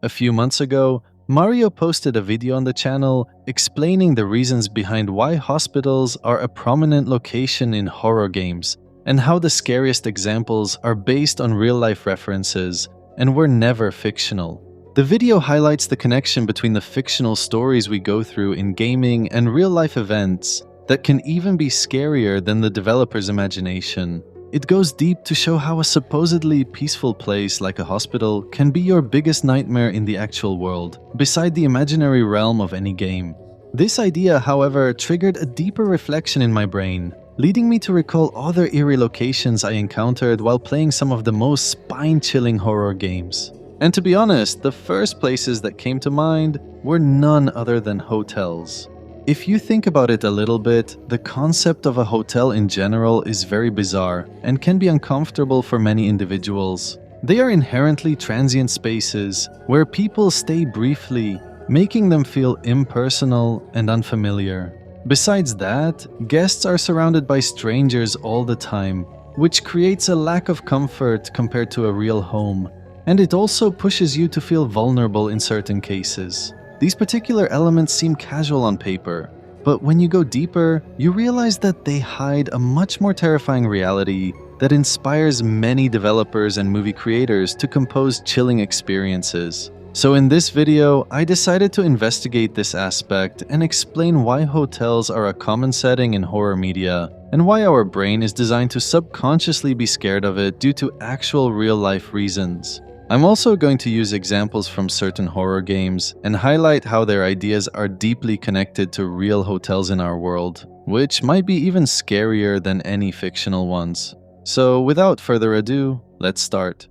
A few months ago, Mario posted a video on the channel explaining the reasons behind why hospitals are a prominent location in horror games, and how the scariest examples are based on real-life references and were never fictional. The video highlights the connection between the fictional stories we go through in gaming and real-life events that can even be scarier than the developer's imagination. It goes deep to show how a supposedly peaceful place like a hospital can be your biggest nightmare in the actual world, beside the imaginary realm of any game. This idea, however, triggered a deeper reflection in my brain, leading me to recall other eerie locations I encountered while playing some of the most spine-chilling horror games. And to be honest, the first places that came to mind were none other than hotels. If you think about it a little bit, the concept of a hotel in general is very bizarre and can be uncomfortable for many individuals. They are inherently transient spaces where people stay briefly, making them feel impersonal and unfamiliar. Besides that, guests are surrounded by strangers all the time, which creates a lack of comfort compared to a real home. And it also pushes you to feel vulnerable in certain cases. These particular elements seem casual on paper, but when you go deeper, you realize that they hide a much more terrifying reality that inspires many developers and movie creators to compose chilling experiences. So in this video, I decided to investigate this aspect and explain why hotels are a common setting in horror media, and why our brain is designed to subconsciously be scared of it due to actual real-life reasons. I'm also going to use examples from certain horror games and highlight how their ideas are deeply connected to real hotels in our world, which might be even scarier than any fictional ones. So without further ado, let's start.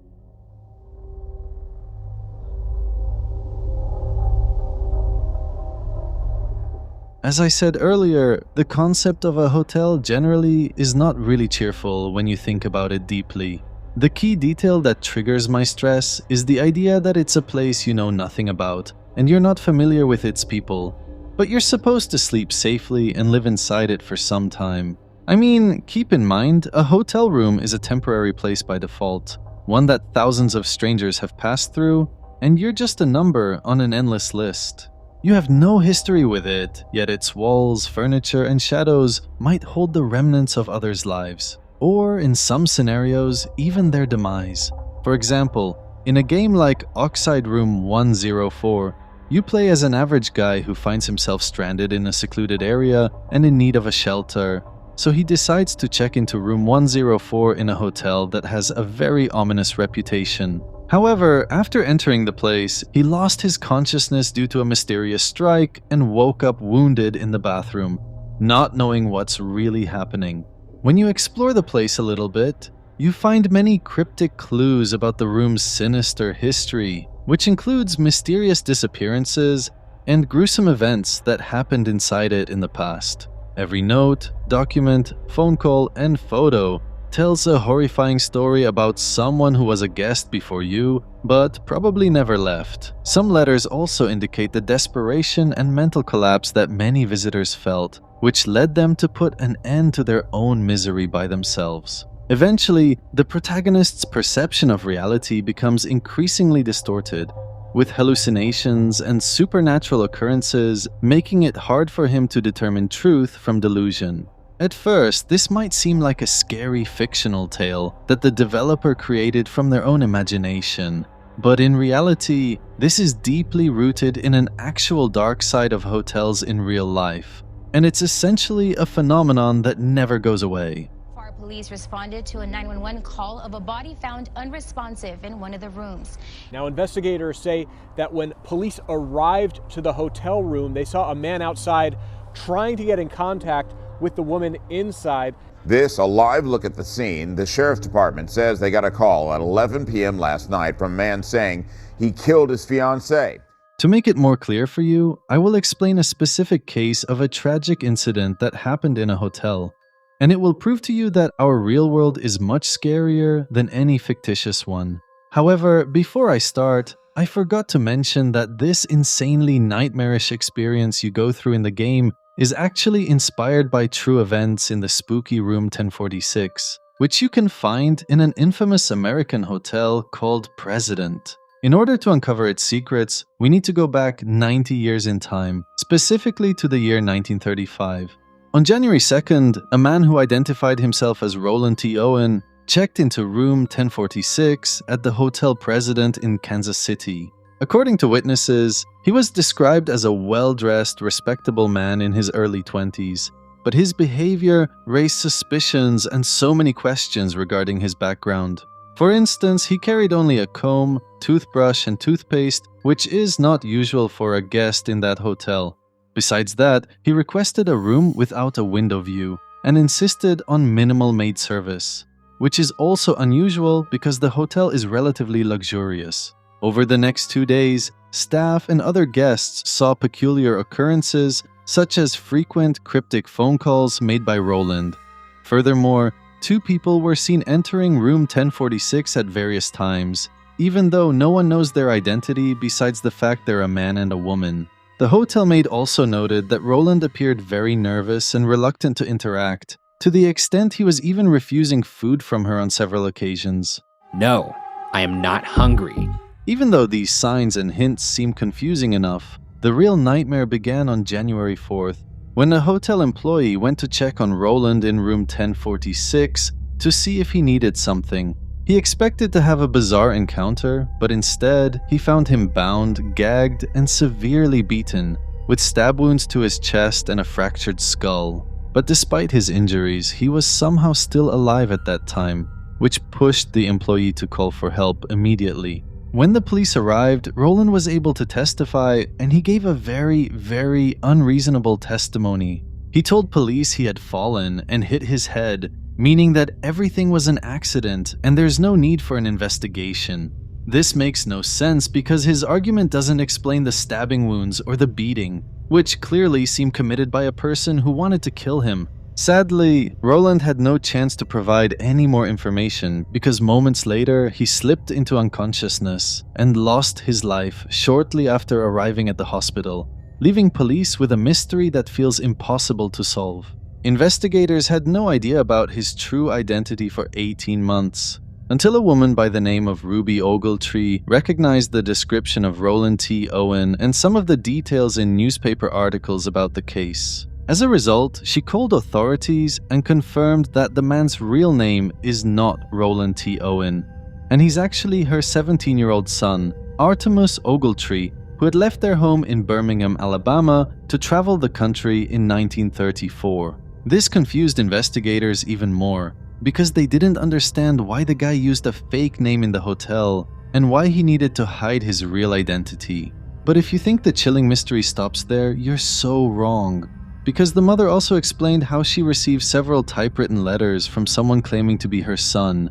As I said earlier, the concept of a hotel generally is not really cheerful when you think about it deeply. The key detail that triggers my stress is the idea that it's a place you know nothing about, and you're not familiar with its people. But you're supposed to sleep safely and live inside it for some time. I mean, keep in mind, a hotel room is a temporary place by default, one that thousands of strangers have passed through, and you're just a number on an endless list. You have no history with it, yet its walls, furniture, and shadows might hold the remnants of others' lives. Or, in some scenarios, even their demise. For example, in a game like Oxide Room 104, you play as an average guy who finds himself stranded in a secluded area and in need of a shelter, so he decides to check into Room 104 in a hotel that has a very ominous reputation. However, after entering the place, he lost his consciousness due to a mysterious strike and woke up wounded in the bathroom, not knowing what's really happening. When you explore the place a little bit, you find many cryptic clues about the room's sinister history, which includes mysterious disappearances and gruesome events that happened inside it in the past. Every note, document, phone call, and photo tells a horrifying story about someone who was a guest before you, but probably never left. Some letters also indicate the desperation and mental collapse that many visitors felt, which led them to put an end to their own misery by themselves. Eventually, the protagonist's perception of reality becomes increasingly distorted, with hallucinations and supernatural occurrences making it hard for him to determine truth from delusion. At first, this might seem like a scary fictional tale that the developer created from their own imagination, but in reality, this is deeply rooted in an actual dark side of hotels in real life. And it's essentially a phenomenon that never goes away. Police responded to a 911 call of a body found unresponsive in one of the rooms. Now, investigators say that when police arrived to the hotel room, they saw a man outside trying to get in contact with the woman inside. This, a live look at the scene. The sheriff's department says they got a call at 11 p.m. last night from a man saying he killed his fiancée. To make it more clear for you, I will explain a specific case of a tragic incident that happened in a hotel. And it will prove to you that our real world is much scarier than any fictitious one. However, before I start, I forgot to mention that this insanely nightmarish experience you go through in the game is actually inspired by true events in the spooky Room 1046, which you can find in an infamous American hotel called President. In order to uncover its secrets, we need to go back 90 years in time, specifically to the year 1935. On January 2nd, a man who identified himself as Roland T. Owen checked into room 1046 at the Hotel President in Kansas City. According to witnesses, he was described as a well-dressed, respectable man in his early 20s, but his behavior raised suspicions and so many questions regarding his background. For instance, he carried only a comb, toothbrush, and toothpaste, which is not usual for a guest in that hotel. Besides that, he requested a room without a window view and insisted on minimal maid service, which is also unusual because the hotel is relatively luxurious. Over the next 2 days, staff and other guests saw peculiar occurrences such as frequent cryptic phone calls made by Roland. Furthermore, 2 people were seen entering room 1046 at various times, even though no one knows their identity besides the fact they're a man and a woman. The hotel maid also noted that Roland appeared very nervous and reluctant to interact, to the extent he was even refusing food from her on several occasions. No, I am not hungry. Even though these signs and hints seem confusing enough, the real nightmare began on January 4th, when a hotel employee went to check on Roland in room 1046 to see if he needed something. He expected to have a bizarre encounter, but instead, he found him bound, gagged, and severely beaten, with stab wounds to his chest and a fractured skull. But despite his injuries, he was somehow still alive at that time, which pushed the employee to call for help immediately. When the police arrived, Roland was able to testify, and he gave a very unreasonable testimony. He told police he had fallen and hit his head, meaning that everything was an accident and there's no need for an investigation. This makes no sense because his argument doesn't explain the stabbing wounds or the beating, which clearly seemed committed by a person who wanted to kill him. Sadly, Roland had no chance to provide any more information because moments later he slipped into unconsciousness and lost his life shortly after arriving at the hospital, leaving police with a mystery that feels impossible to solve. Investigators had no idea about his true identity for 18 months, until a woman by the name of Ruby Ogletree recognized the description of Roland T. Owen and some of the details in newspaper articles about the case. As a result, she called authorities and confirmed that the man's real name is not Roland T. Owen, and he's actually her 17-year-old son, Artemus Ogletree, who had left their home in Birmingham, Alabama, to travel the country in 1934. This confused investigators even more, because they didn't understand why the guy used a fake name in the hotel and why he needed to hide his real identity. But if you think the chilling mystery stops there, you're so wrong. Because the mother also explained how she received several typewritten letters from someone claiming to be her son,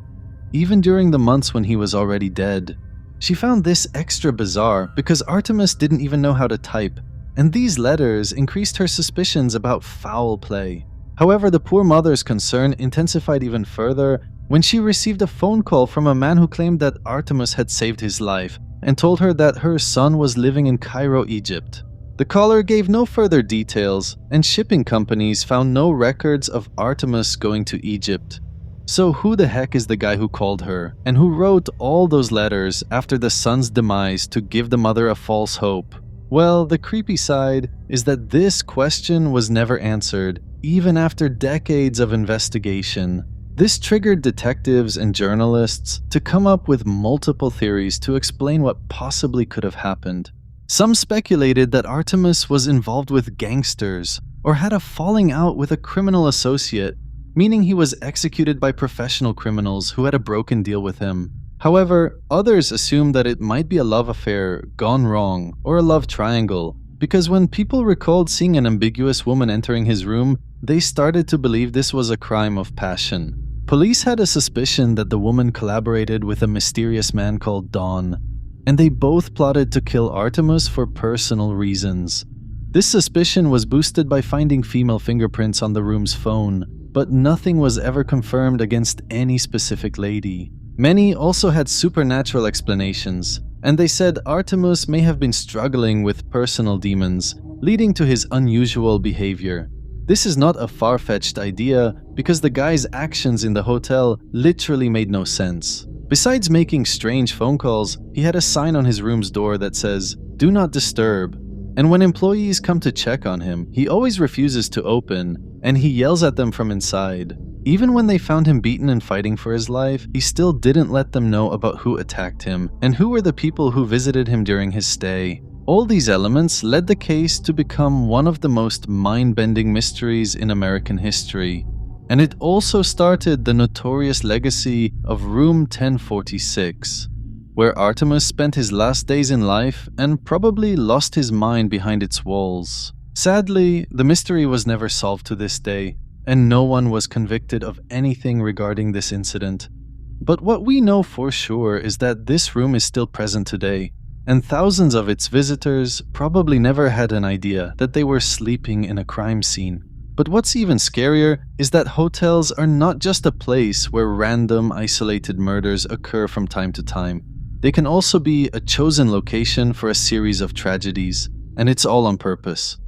even during the months when he was already dead. She found this extra bizarre because Artemis didn't even know how to type, and these letters increased her suspicions about foul play. However, the poor mother's concern intensified even further when she received a phone call from a man who claimed that Artemis had saved his life and told her that her son was living in Cairo, Egypt. The caller gave no further details, and shipping companies found no records of Artemis going to Egypt. So who the heck is the guy who called her, and who wrote all those letters after the son's demise to give the mother a false hope? Well, the creepy side is that this question was never answered, even after decades of investigation. This triggered detectives and journalists to come up with multiple theories to explain what possibly could have happened. Some speculated that Artemis was involved with gangsters or had a falling out with a criminal associate, meaning he was executed by professional criminals who had a broken deal with him. However, others assumed that it might be a love affair gone wrong or a love triangle, because when people recalled seeing an ambiguous woman entering his room, they started to believe this was a crime of passion. Police had a suspicion that the woman collaborated with a mysterious man called Dawn, and they both plotted to kill Artemis for personal reasons. This suspicion was boosted by finding female fingerprints on the room's phone, but nothing was ever confirmed against any specific lady. Many also had supernatural explanations, and they said Artemis may have been struggling with personal demons, leading to his unusual behavior. This is not a far-fetched idea because the guy's actions in the hotel literally made no sense. Besides making strange phone calls, he had a sign on his room's door that says, "Do not disturb." And when employees come to check on him, he always refuses to open, and he yells at them from inside. Even when they found him beaten and fighting for his life, he still didn't let them know about who attacked him and who were the people who visited him during his stay. All these elements led the case to become one of the most mind-bending mysteries in American history. And it also started the notorious legacy of Room 1046, where Artemis spent his last days in life and probably lost his mind behind its walls. Sadly, the mystery was never solved to this day, and no one was convicted of anything regarding this incident. But what we know for sure is that this room is still present today, and thousands of its visitors probably never had an idea that they were sleeping in a crime scene. But what's even scarier is that hotels are not just a place where random, isolated murders occur from time to time. They can also be a chosen location for a series of tragedies, and it's all on purpose.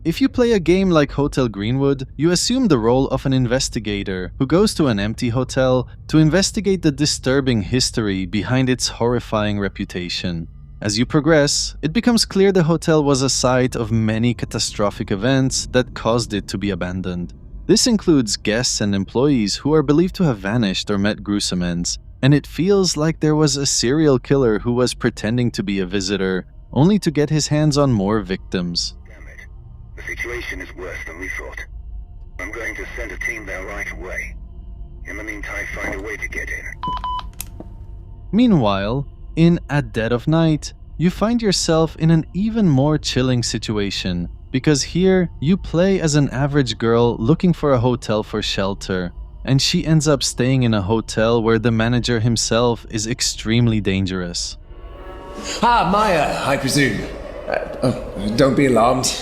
If you play a game like Hotel Greenwood, you assume the role of an investigator who goes to an empty hotel to investigate the disturbing history behind its horrifying reputation. As you progress, it becomes clear the hotel was a site of many catastrophic events that caused it to be abandoned. This includes guests and employees who are believed to have vanished or met gruesome ends, and it feels like there was a serial killer who was pretending to be a visitor, only to get his hands on more victims. The situation is worse than we thought. I'm going to send a team there right away. In the meantime, find a way to get in. Meanwhile, in At Dead of Night, you find yourself in an even more chilling situation, because here you play as an average girl looking for a hotel for shelter, and she ends up staying in a hotel where the manager himself is extremely dangerous. Ah, Maya, I presume. Don't be alarmed.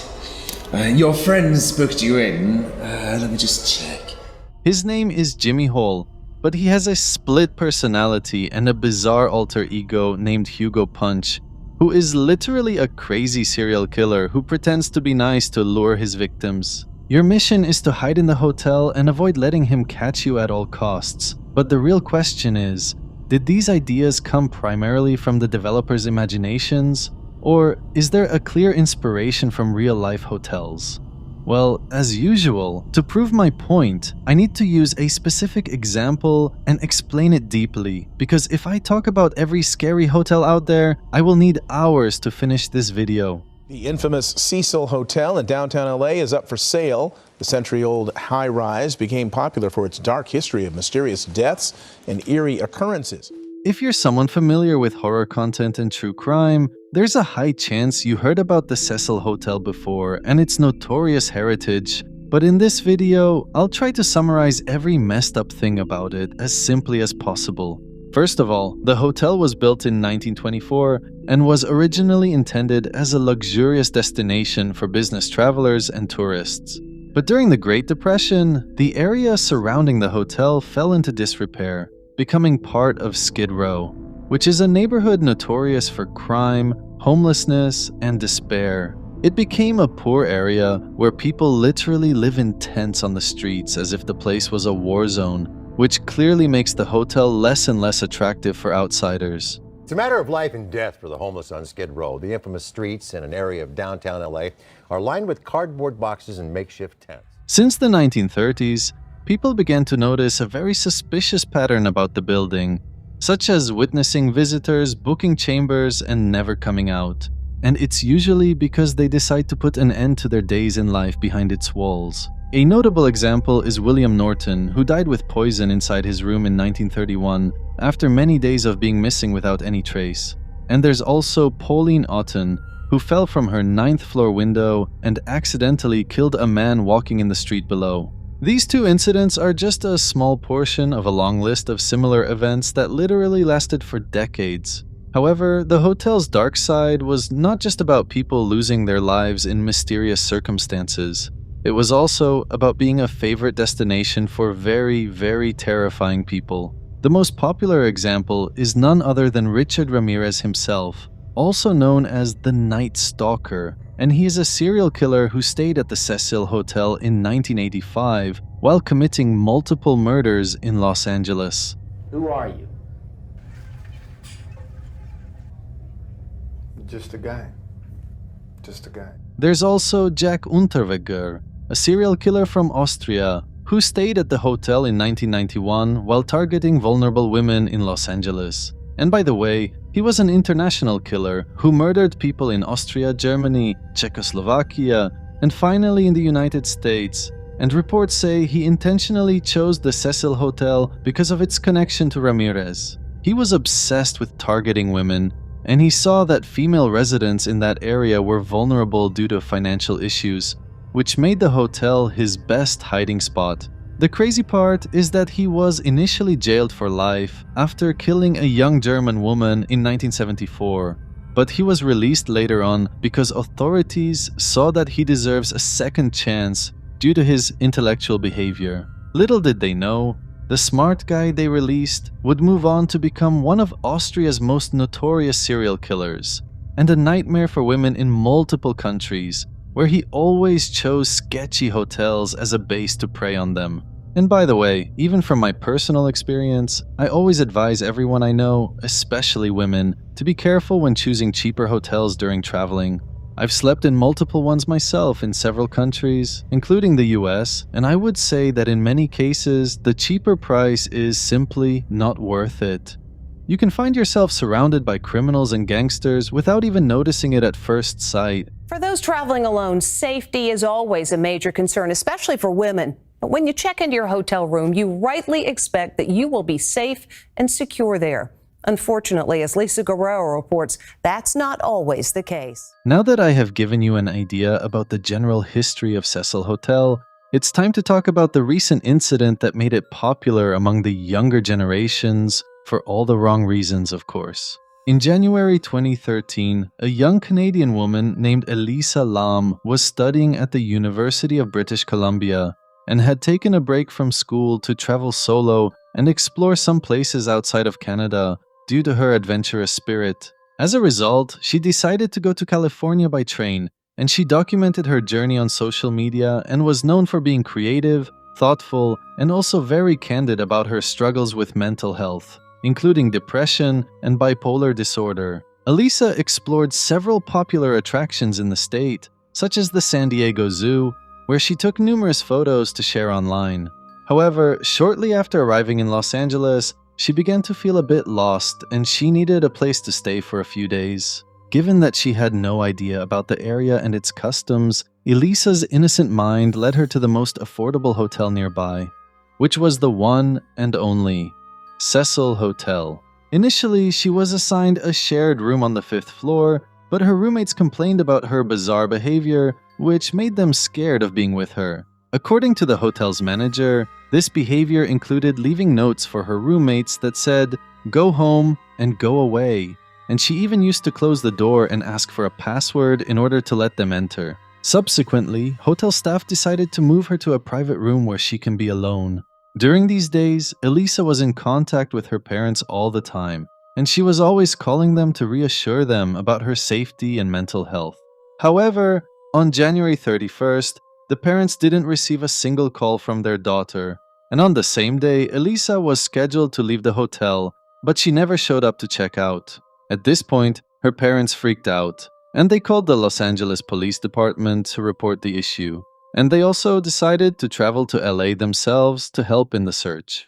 Your friends booked you in. Let me just check. His name is Jimmy Hall, but he has a split personality and a bizarre alter ego named Hugo Punch, who is literally a crazy serial killer who pretends to be nice to lure his victims. Your mission is to hide in the hotel and avoid letting him catch you at all costs. But the real question is, did these ideas come primarily from the developers' imaginations? Or is there a clear inspiration from real-life hotels? Well, as usual, to prove my point, I need to use a specific example and explain it deeply, because if I talk about every scary hotel out there, I will need hours to finish this video. The infamous Cecil Hotel in downtown LA is up for sale. The century-old high-rise became popular for its dark history of mysterious deaths and eerie occurrences. If you're someone familiar with horror content and true crime, there's a high chance you heard about the Cecil Hotel before and its notorious heritage, but in this video, I'll try to summarize every messed up thing about it as simply as possible. First of all, the hotel was built in 1924 and was originally intended as a luxurious destination for business travelers and tourists. But during the Great Depression, the area surrounding the hotel fell into disrepair, becoming part of Skid Row, which is a neighborhood notorious for crime, homelessness, and despair. It became a poor area where people literally live in tents on the streets as if the place was a war zone, which clearly makes the hotel less and less attractive for outsiders. It's a matter of life and death for the homeless on Skid Row. The infamous streets in an area of downtown LA are lined with cardboard boxes and makeshift tents. Since the 1930s, people began to notice a very suspicious pattern about the building, such as witnessing visitors booking chambers and never coming out. And it's usually because they decide to put an end to their days in life behind its walls. A notable example is William Norton, who died with poison inside his room in 1931 after many days of being missing without any trace. And there's also Pauline Otten, who fell from her 9th floor window and accidentally killed a man walking in the street below. These two incidents are just a small portion of a long list of similar events that literally lasted for decades. However, the hotel's dark side was not just about people losing their lives in mysterious circumstances. It was also about being a favorite destination for very, very terrifying people. The most popular example is none other than Richard Ramirez himself, also known as the Night Stalker, and he is a serial killer who stayed at the Cecil Hotel in 1985 while committing multiple murders in Los Angeles. Who are you? Just a guy. Just a guy. There's also Jack Unterweger, a serial killer from Austria who stayed at the hotel in 1991 while targeting vulnerable women in Los Angeles. And by the way, he was an international killer who murdered people in Austria, Germany, Czechoslovakia, and finally in the United States. And reports say he intentionally chose the Cecil Hotel because of its connection to Ramirez. He was obsessed with targeting women, and he saw that female residents in that area were vulnerable due to financial issues, which made the hotel his best hiding spot. The crazy part is that he was initially jailed for life after killing a young German woman in 1974, but he was released later on because authorities saw that he deserves a second chance due to his intellectual behavior. Little did they know, the smart guy they released would move on to become one of Austria's most notorious serial killers, and a nightmare for women in multiple countries, where he always chose sketchy hotels as a base to prey on them. And by the way, even from my personal experience, I always advise everyone I know, especially women, to be careful when choosing cheaper hotels during traveling. I've slept in multiple ones myself in several countries, including the US, and I would say that in many cases, the cheaper price is simply not worth it. You can find yourself surrounded by criminals and gangsters without even noticing it at first sight. For those traveling alone, safety is always a major concern, especially for women. But when you check into your hotel room, you rightly expect that you will be safe and secure there. Unfortunately, as Lisa Guerrero reports, that's not always the case. Now that I have given you an idea about the general history of Cecil Hotel, it's time to talk about the recent incident that made it popular among the younger generations, for all the wrong reasons, of course. In January 2013, a young Canadian woman named Elisa Lam was studying at the University of British Columbia and had taken a break from school to travel solo and explore some places outside of Canada due to her adventurous spirit. As a result, she decided to go to California by train, and she documented her journey on social media and was known for being creative, thoughtful, and also very candid about her struggles with mental health, including depression and bipolar disorder. Elisa explored several popular attractions in the state, such as the San Diego Zoo, where she took numerous photos to share online. However, shortly after arriving in Los Angeles, she began to feel a bit lost and she needed a place to stay for a few days. Given that she had no idea about the area and its customs, Elisa's innocent mind led her to the most affordable hotel nearby, which was the one and only Cecil Hotel. Initially, she was assigned a shared room on the 5th floor, but her roommates complained about her bizarre behavior, which made them scared of being with her. According to the hotel's manager, this behavior included leaving notes for her roommates that said, "Go home and go away," and she even used to close the door and ask for a password in order to let them enter. Subsequently, hotel staff decided to move her to a private room where she can be alone. During these days, Elisa was in contact with her parents all the time, and she was always calling them to reassure them about her safety and mental health. However, on January 31st, the parents didn't receive a single call from their daughter, and on the same day, Elisa was scheduled to leave the hotel, but she never showed up to check out. At this point, her parents freaked out, and they called the Los Angeles Police Department to report the issue. And they also decided to travel to LA themselves to help in the search.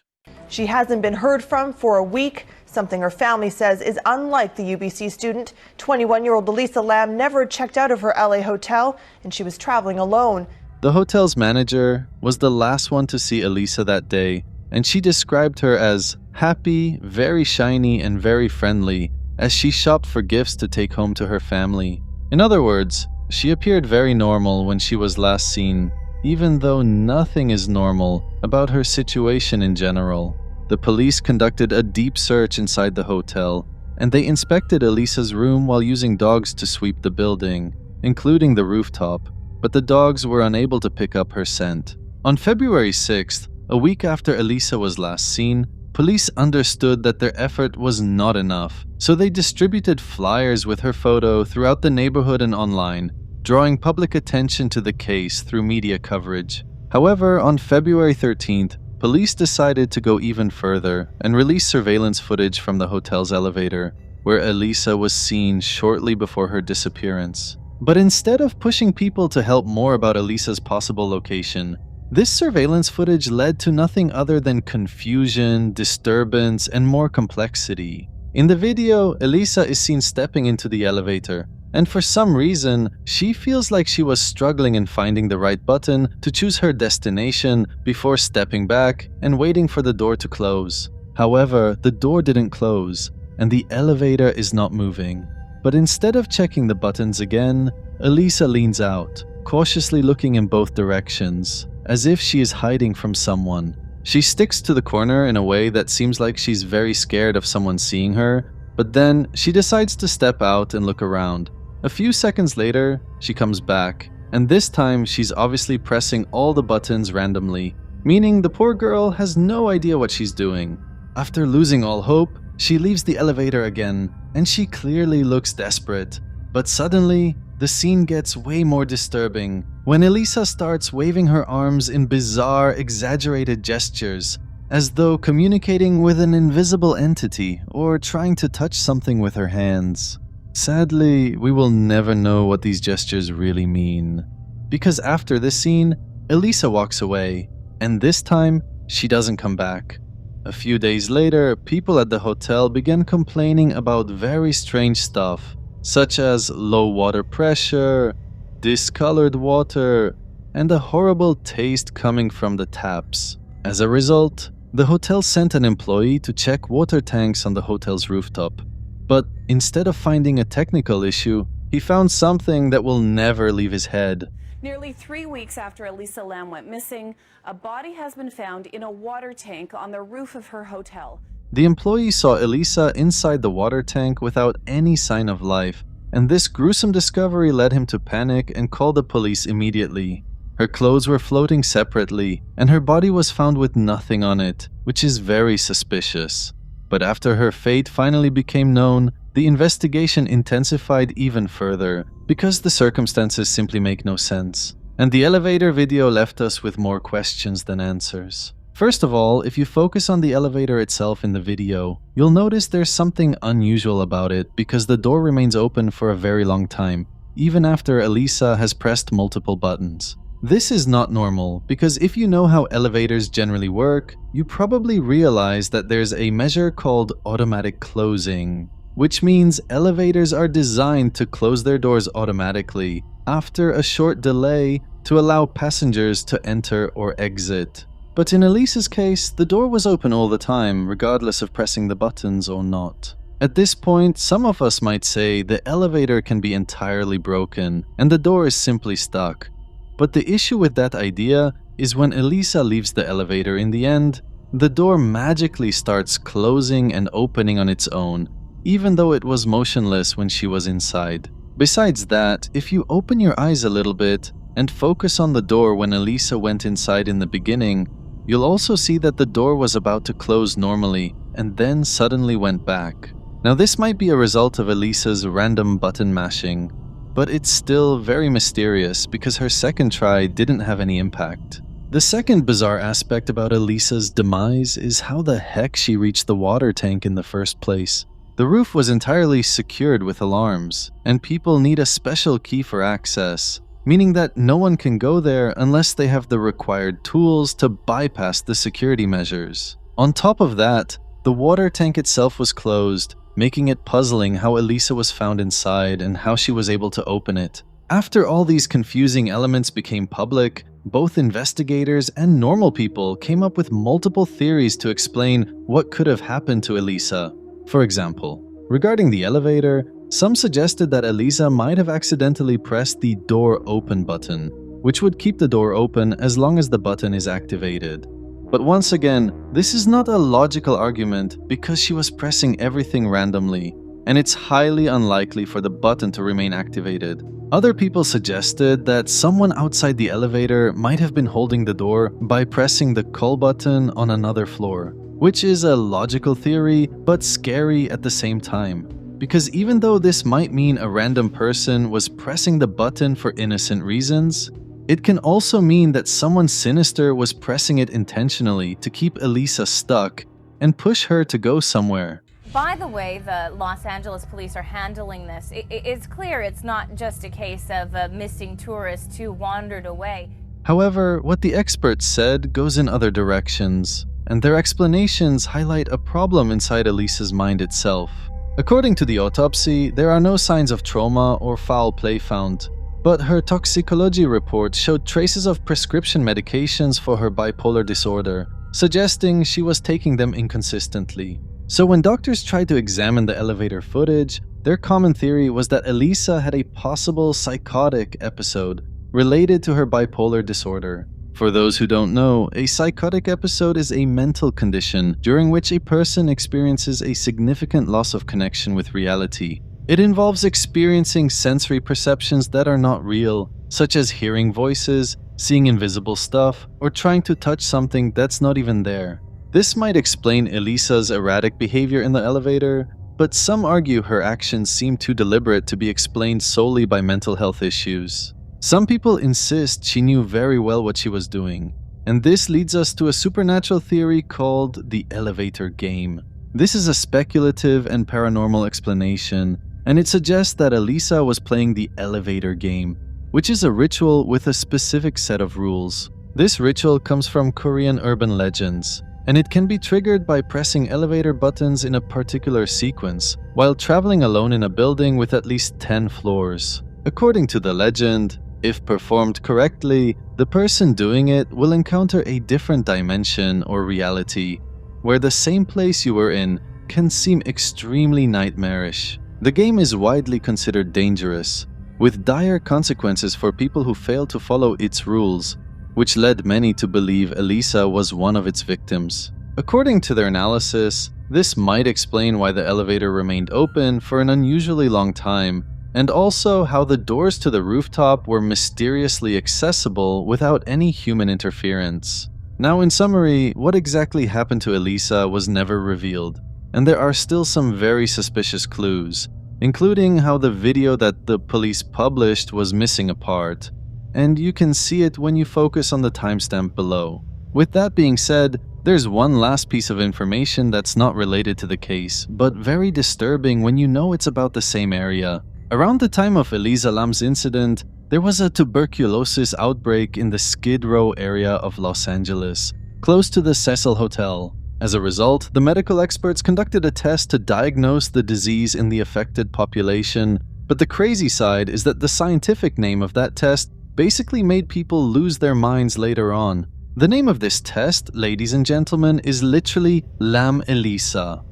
She hasn't been heard from for a week, something her family says is unlike the UBC student. 21-year-old Elisa Lam never checked out of her LA hotel, and she was traveling alone. The hotel's manager was the last one to see Elisa that day, and she described her as happy, very shiny, and very friendly, as she shopped for gifts to take home to her family. In other words, she appeared very normal when she was last seen, even though nothing is normal about her situation in general. The police conducted a deep search inside the hotel, and they inspected Elisa's room while using dogs to sweep the building, including the rooftop, but the dogs were unable to pick up her scent. On February 6th, a week after Elisa was last seen, police understood that their effort was not enough, so they distributed flyers with her photo throughout the neighborhood and online, drawing public attention to the case through media coverage. However, on February 13th, police decided to go even further and release surveillance footage from the hotel's elevator, where Elisa was seen shortly before her disappearance. But instead of pushing people to help more about Elisa's possible location, this surveillance footage led to nothing other than confusion, disturbance, and more complexity. In the video, Elisa is seen stepping into the elevator, and for some reason, she feels like she was struggling in finding the right button to choose her destination before stepping back and waiting for the door to close. However, the door didn't close, and the elevator is not moving. But instead of checking the buttons again, Elisa leans out, cautiously looking in both directions, as if she is hiding from someone. She sticks to the corner in a way that seems like she's very scared of someone seeing her, but then she decides to step out and look around. A few seconds later, she comes back, and this time she's obviously pressing all the buttons randomly, meaning the poor girl has no idea what she's doing. After losing all hope, she leaves the elevator again, and she clearly looks desperate. But suddenly, the scene gets way more disturbing when Elisa starts waving her arms in bizarre, exaggerated gestures, as though communicating with an invisible entity or trying to touch something with her hands. Sadly, we will never know what these gestures really mean, because after this scene, Elisa walks away, and this time, she doesn't come back. A few days later, people at the hotel began complaining about very strange stuff, such as low water pressure, discolored water, and a horrible taste coming from the taps. As a result, the hotel sent an employee to check water tanks on the hotel's rooftop. But instead of finding a technical issue, he found something that will never leave his head. Nearly 3 weeks after Elisa Lam went missing, a body has been found in a water tank on the roof of her hotel. The employee saw Elisa inside the water tank without any sign of life, and this gruesome discovery led him to panic and call the police immediately. Her clothes were floating separately, and her body was found with nothing on it, which is very suspicious. But after her fate finally became known, the investigation intensified even further, because the circumstances simply make no sense. And the elevator video left us with more questions than answers. First of all, if you focus on the elevator itself in the video, you'll notice there's something unusual about it because the door remains open for a very long time, even after Elisa has pressed multiple buttons. This is not normal, because if you know how elevators generally work, you probably realize that there's a measure called automatic closing, which means elevators are designed to close their doors automatically after a short delay to allow passengers to enter or exit. But in Elisa's case, the door was open all the time, regardless of pressing the buttons or not. At this point, some of us might say the elevator can be entirely broken and the door is simply stuck. But the issue with that idea is when Elisa leaves the elevator in the end, the door magically starts closing and opening on its own, even though it was motionless when she was inside. Besides that, if you open your eyes a little bit and focus on the door when Elisa went inside in the beginning, you'll also see that the door was about to close normally and then suddenly went back. Now this might be a result of Elisa's random button mashing, but it's still very mysterious because her second try didn't have any impact. The second bizarre aspect about Elisa's demise is how the heck she reached the water tank in the first place. The roof was entirely secured with alarms, and people need a special key for access, meaning that no one can go there unless they have the required tools to bypass the security measures. On top of that, the water tank itself was closed, making it puzzling how Elisa was found inside and how she was able to open it. After all these confusing elements became public, both investigators and normal people came up with multiple theories to explain what could have happened to Elisa. For example, regarding the elevator, some suggested that Elisa might have accidentally pressed the door open button, which would keep the door open as long as the button is activated. But once again, this is not a logical argument because she was pressing everything randomly, and it's highly unlikely for the button to remain activated. Other people suggested that someone outside the elevator might have been holding the door by pressing the call button on another floor, which is a logical theory, but scary at the same time. because even though this might mean a random person was pressing the button for innocent reasons, it can also mean that someone sinister was pressing it intentionally to keep Elisa stuck and push her to go somewhere. By the way the Los Angeles police are handling this, it's clear it's not just a case of a missing tourist who wandered away. However, what the experts said goes in other directions, and their explanations highlight a problem inside Elisa's mind itself. According to the autopsy, there are no signs of trauma or foul play found, but her toxicology report showed traces of prescription medications for her bipolar disorder, suggesting she was taking them inconsistently. So when doctors tried to examine the elevator footage, their common theory was that Elisa had a possible psychotic episode related to her bipolar disorder. For those who don't know, a psychotic episode is a mental condition during which a person experiences a significant loss of connection with reality. It involves experiencing sensory perceptions that are not real, such as hearing voices, seeing invisible stuff, or trying to touch something that's not even there. This might explain Elisa's erratic behavior in the elevator, but some argue her actions seem too deliberate to be explained solely by mental health issues. Some people insist she knew very well what she was doing, and this leads us to a supernatural theory called the elevator game. This is a speculative and paranormal explanation, and it suggests that Elisa was playing the elevator game, which is a ritual with a specific set of rules. This ritual comes from Korean urban legends, and it can be triggered by pressing elevator buttons in a particular sequence while traveling alone in a building with at least 10 floors. According to the legend, if performed correctly, the person doing it will encounter a different dimension or reality, where the same place you were in can seem extremely nightmarish. The game is widely considered dangerous, with dire consequences for people who fail to follow its rules, which led many to believe Elisa was one of its victims. According to their analysis, this might explain why the elevator remained open for an unusually long time, and also how the doors to the rooftop were mysteriously accessible without any human interference. Now, in summary, what exactly happened to Elisa was never revealed, and there are still some very suspicious clues, including how the video that the police published was missing a part, and you can see it when you focus on the timestamp below. With that being said, there's one last piece of information that's not related to the case, but very disturbing when you know it's about the same area. Around the time of Elisa Lam's incident, there was a tuberculosis outbreak in the Skid Row area of Los Angeles, close to the Cecil Hotel. As a result, the medical experts conducted a test to diagnose the disease in the affected population, but the crazy side is that the scientific name of that test basically made people lose their minds later on. The name of this test, ladies and gentlemen, is literally Lam Elisa.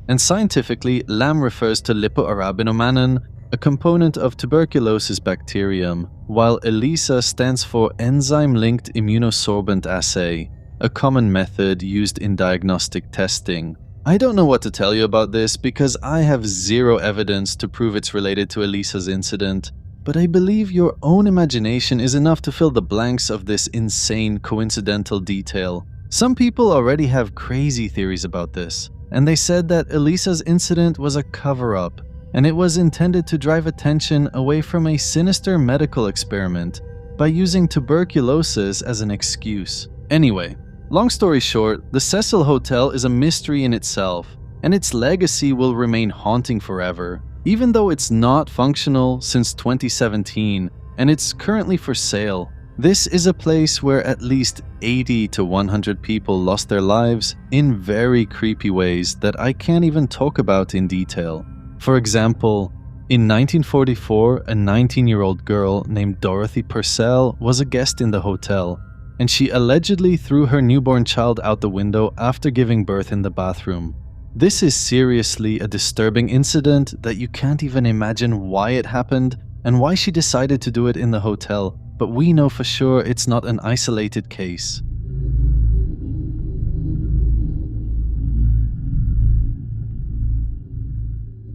And scientifically, Lam refers to lipoarabinomannan, a component of tuberculosis bacterium, while ELISA stands for enzyme-linked immunosorbent assay, a common method used in diagnostic testing. I don't know what to tell you about this because I have zero evidence to prove it's related to Elisa's incident, but I believe your own imagination is enough to fill the blanks of this insane coincidental detail. Some people already have crazy theories about this, and they said that Elisa's incident was a cover-up, and it was intended to drive attention away from a sinister medical experiment by using tuberculosis as an excuse. Anyway, long story short, the Cecil Hotel is a mystery in itself, and its legacy will remain haunting forever, even though it's not functional since 2017 and it's currently for sale. This is a place where at least 80 to 100 people lost their lives in very creepy ways that I can't even talk about in detail. For example, in 1944, a 19-year-old girl named Dorothy Purcell was a guest in the hotel, and she allegedly threw her newborn child out the window after giving birth in the bathroom. This is seriously a disturbing incident that you can't even imagine why it happened and why she decided to do it in the hotel, but we know for sure it's not an isolated case.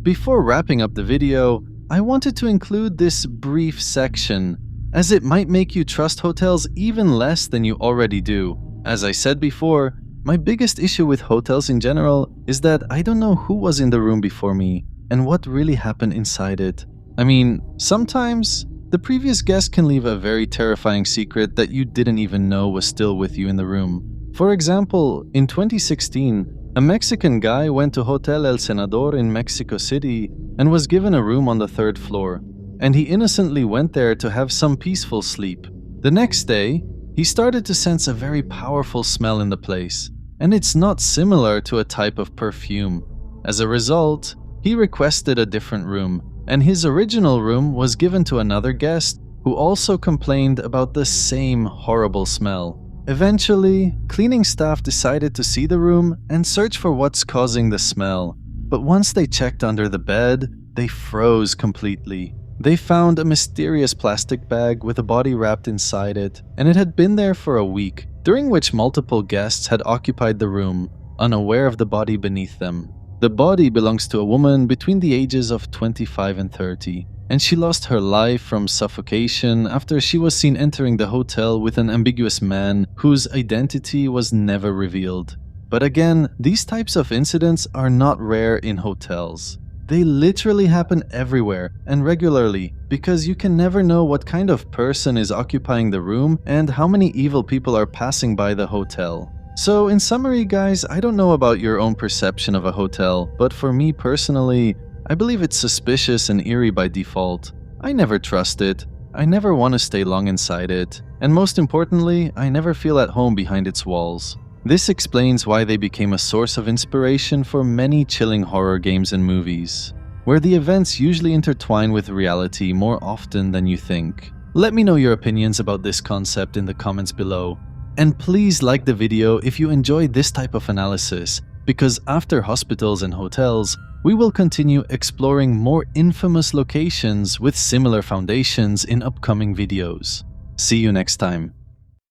Before wrapping up the video, I wanted to include this brief section, as it might make you trust hotels even less than you already do. As I said before, my biggest issue with hotels in general is that I don't know who was in the room before me, and what really happened inside it. I mean, sometimes the previous guest can leave a very terrifying secret that you didn't even know was still with you in the room. For example, in 2016, a Mexican guy went to Hotel El Senador in Mexico City and was given a room on the 3rd floor, and he innocently went there to have some peaceful sleep. The next day, he started to sense a very powerful smell in the place, and it's not similar to a type of perfume. As a result, he requested a different room, and his original room was given to another guest who also complained about the same horrible smell. Eventually, cleaning staff decided to see the room and search for what's causing the smell, but once they checked under the bed, they froze completely. They found a mysterious plastic bag with a body wrapped inside it, and it had been there for a week, during which multiple guests had occupied the room, unaware of the body beneath them. The body belongs to a woman between the ages of 25 and 30, and she lost her life from suffocation after she was seen entering the hotel with an ambiguous man whose identity was never revealed. But again, these types of incidents are not rare in hotels. They literally happen everywhere and regularly, because you can never know what kind of person is occupying the room and how many evil people are passing by the hotel. So in summary, guys, I don't know about your own perception of a hotel, but for me personally, I believe it's suspicious and eerie by default. I never trust it, I never want to stay long inside it, and most importantly, I never feel at home behind its walls. This explains why they became a source of inspiration for many chilling horror games and movies, where the events usually intertwine with reality more often than you think. Let me know your opinions about this concept in the comments below. And please like the video if you enjoyed this type of analysis, because after hospitals and hotels, we will continue exploring more infamous locations with similar foundations in upcoming videos. See you next time.